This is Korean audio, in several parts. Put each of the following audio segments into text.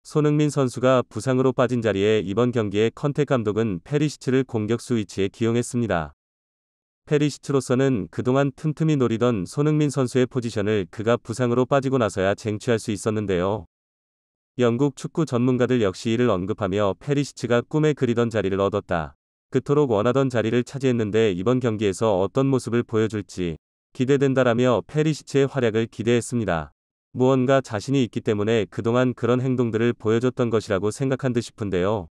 손흥민 선수가 부상으로 빠진 자리에 이번 경기에 컨테 감독은 페리시치를 공격수 위치에 기용했습니다. 페리시치로서는 그동안 틈틈이 노리던 손흥민 선수의 포지션을 그가 부상으로 빠지고 나서야 쟁취할 수 있었는데요. 영국 축구 전문가들 역시 이를 언급하며 페리시치가 꿈에 그리던 자리를 얻었다. 그토록 원하던 자리를 차지했는데 이번 경기에서 어떤 모습을 보여줄지 기대된다라며 페리시치의 활약을 기대했습니다. 무언가 자신이 있기 때문에 그동안 그런 행동들을 보여줬던 것이라고 생각한 듯 싶은데요.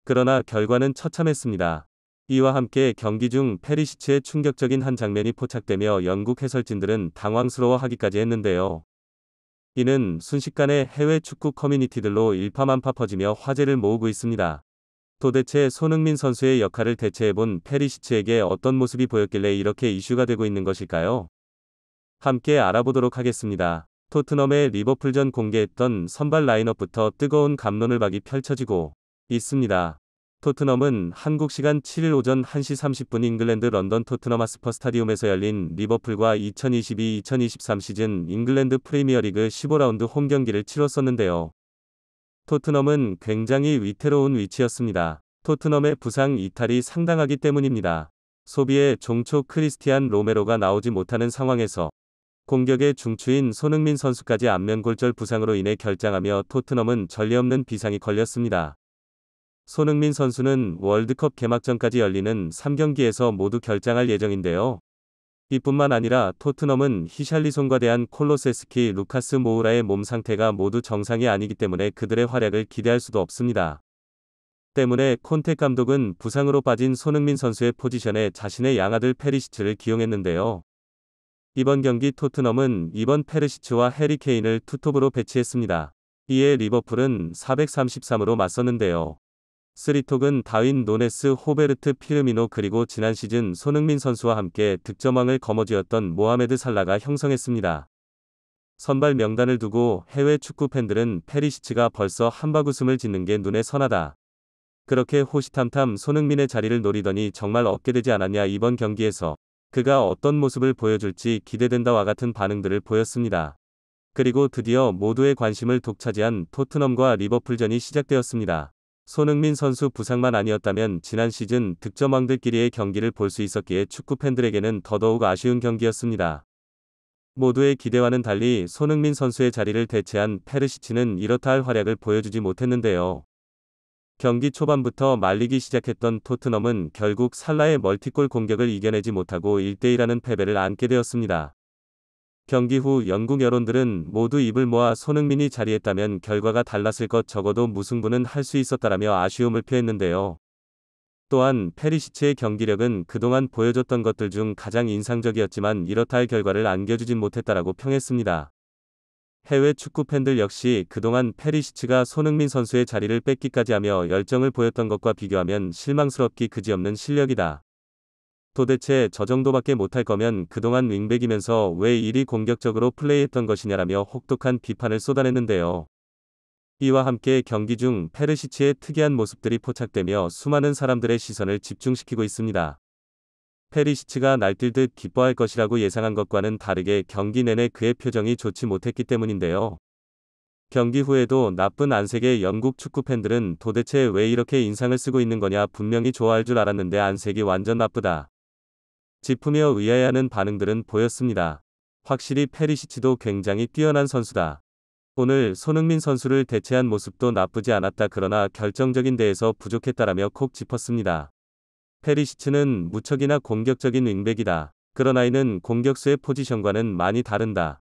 그러나 결과는 처참했습니다. 이와 함께 경기 중 페리시치의 충격적인 한 장면이 포착되며 영국 해설진들은 당황스러워하기까지 했는데요. 이는 순식간에 해외 축구 커뮤니티들로 일파만파 퍼지며 화제를 모으고 있습니다. 도대체 손흥민 선수의 역할을 대체해본 페리시치에게 어떤 모습이 보였길래 이렇게 이슈가 되고 있는 것일까요? 함께 알아보도록 하겠습니다. 토트넘의 리버풀전 공개했던 선발 라인업부터 뜨거운 갑론을 박이 펼쳐지고 있습니다. 토트넘은 한국 시간 7일 오전 1시 30분 잉글랜드 런던 토트넘 하스퍼 스타디움에서 열린 리버풀과 2022-2023 시즌 잉글랜드 프리미어리그 15라운드 홈 경기를 치렀었는데요. 토트넘은 굉장히 위태로운 위치였습니다. 토트넘의 부상 이탈이 상당하기 때문입니다. 소비의 종초 크리스티안 로메로가 나오지 못하는 상황에서 공격의 중추인 손흥민 선수까지 안면골절 부상으로 인해 결장하며 토트넘은 전례 없는 비상이 걸렸습니다. 손흥민 선수는 월드컵 개막전까지 열리는 3경기에서 모두 결장할 예정인데요. 이뿐만 아니라 토트넘은 히샬리손과 대한 콜로세스키, 루카스 모우라의 몸 상태가 모두 정상이 아니기 때문에 그들의 활약을 기대할 수도 없습니다. 때문에 콘테 감독은 부상으로 빠진 손흥민 선수의 포지션에 자신의 양아들 페리시치를 기용했는데요. 이번 경기 토트넘은 이번 페르시치와 해리 케인을 투톱으로 배치했습니다. 이에 리버풀은 433으로 맞섰는데요. 쓰리톡은 다윈 노네스, 호베르트 피르미노 그리고 지난 시즌 손흥민 선수와 함께 득점왕을 거머쥐었던 모하메드 살라가 형성했습니다. 선발 명단을 두고 해외 축구 팬들은 페리시치가 벌써 한바구음을 짓는 게 눈에 선하다. 그렇게 호시탐탐 손흥민의 자리를 노리더니 정말 얻게 되지 않았냐. 이번 경기에서 그가 어떤 모습을 보여줄지 기대된다와 같은 반응들을 보였습니다. 그리고 드디어 모두의 관심을 독차지한 토트넘과 리버풀전이 시작되었습니다. 손흥민 선수 부상만 아니었다면 지난 시즌 득점왕들끼리의 경기를 볼 수 있었기에 축구 팬들에게는 더더욱 아쉬운 경기였습니다. 모두의 기대와는 달리 손흥민 선수의 자리를 대체한 페르시치는 이렇다 할 활약을 보여주지 못했는데요. 경기 초반부터 말리기 시작했던 토트넘은 결국 살라의 멀티골 공격을 이겨내지 못하고 1대1하는 패배를 안게 되었습니다. 경기 후 영국 여론들은 모두 입을 모아 손흥민이 자리했다면 결과가 달랐을 것, 적어도 무승부는 할 수 있었다라며 아쉬움을 표했는데요. 또한 페리시치의 경기력은 그동안 보여줬던 것들 중 가장 인상적이었지만 이렇다 할 결과를 안겨주진 못했다라고 평했습니다. 해외 축구 팬들 역시 그동안 페리시치가 손흥민 선수의 자리를 뺏기까지 하며 열정을 보였던 것과 비교하면 실망스럽기 그지없는 실력이다. 도대체 저 정도밖에 못할 거면 그동안 윙백이면서 왜 이리 공격적으로 플레이했던 것이냐라며 혹독한 비판을 쏟아냈는데요. 이와 함께 경기 중 페르시치의 특이한 모습들이 포착되며 수많은 사람들의 시선을 집중시키고 있습니다. 페리시치가 날뛸 듯 기뻐할 것이라고 예상한 것과는 다르게 경기 내내 그의 표정이 좋지 못했기 때문인데요. 경기 후에도 나쁜 안색의 영국 축구 팬들은 도대체 왜 이렇게 인상을 쓰고 있는 거냐, 분명히 좋아할 줄 알았는데 안색이 완전 나쁘다 짚으며 의아해하는 반응들은 보였습니다. 확실히 페리시치도 굉장히 뛰어난 선수다. 오늘 손흥민 선수를 대체한 모습도 나쁘지 않았다. 그러나 결정적인 데에서 부족했다라며 콕 짚었습니다. 페리시치는 무척이나 공격적인 윙백이다. 그러나 이는 공격수의 포지션과는 많이 다른다.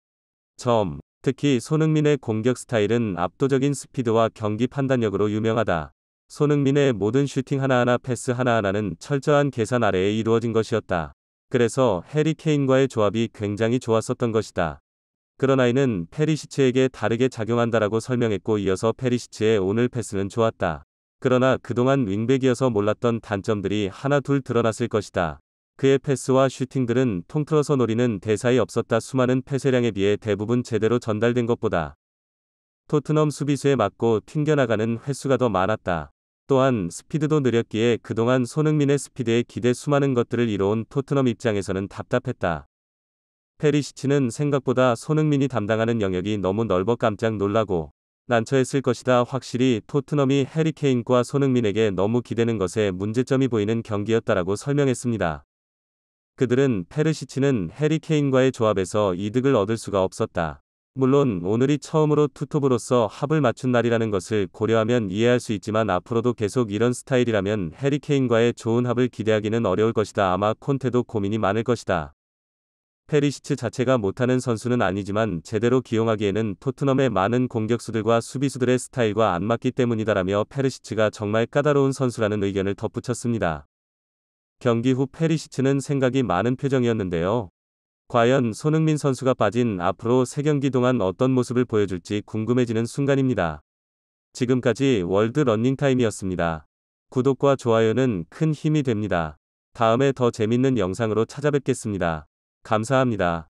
특히 손흥민의 공격 스타일은 압도적인 스피드와 경기 판단력으로 유명하다. 손흥민의 모든 슈팅 하나하나, 패스 하나하나는 철저한 계산 아래에 이루어진 것이었다. 그래서 해리 케인과의 조합이 굉장히 좋았었던 것이다. 그러나 이는 페리시치에게 다르게 작용한다라고 설명했고, 이어서 페리시치의 오늘 패스는 좋았다. 그러나 그동안 윙백이어서 몰랐던 단점들이 하나 둘 드러났을 것이다. 그의 패스와 슈팅들은 통틀어서 노리는 대사이 없었다. 수많은 패세량에 비해 대부분 제대로 전달된 것보다 토트넘 수비수에 맞고 튕겨나가는 횟수가 더 많았다. 또한 스피드도 느렸기에 그동안 손흥민의 스피드에 기대 수많은 것들을 이뤄온 토트넘 입장에서는 답답했다. 페리시치는 생각보다 손흥민이 담당하는 영역이 너무 넓어 깜짝 놀라고 난처했을 것이다. 확실히 토트넘이 해리 케인과 손흥민에게 너무 기대는 것에 문제점이 보이는 경기였다라고 설명했습니다. 그들은 페르시치는 해리 케인과의 조합에서 이득을 얻을 수가 없었다. 물론 오늘이 처음으로 투톱으로서 합을 맞춘 날이라는 것을 고려하면 이해할 수 있지만 앞으로도 계속 이런 스타일이라면 해리 케인과의 좋은 합을 기대하기는 어려울 것이다. 아마 콘테도 고민이 많을 것이다. 페리시치 자체가 못하는 선수는 아니지만 제대로 기용하기에는 토트넘의 많은 공격수들과 수비수들의 스타일과 안 맞기 때문이다라며 페르시치가 정말 까다로운 선수라는 의견을 덧붙였습니다. 경기 후 페리시치는 생각이 많은 표정이었는데요. 과연 손흥민 선수가 빠진 앞으로 3경기 동안 어떤 모습을 보여줄지 궁금해지는 순간입니다. 지금까지 월드 러닝타임이었습니다. 구독과 좋아요는 큰 힘이 됩니다. 다음에 더 재밌는 영상으로 찾아뵙겠습니다. 감사합니다.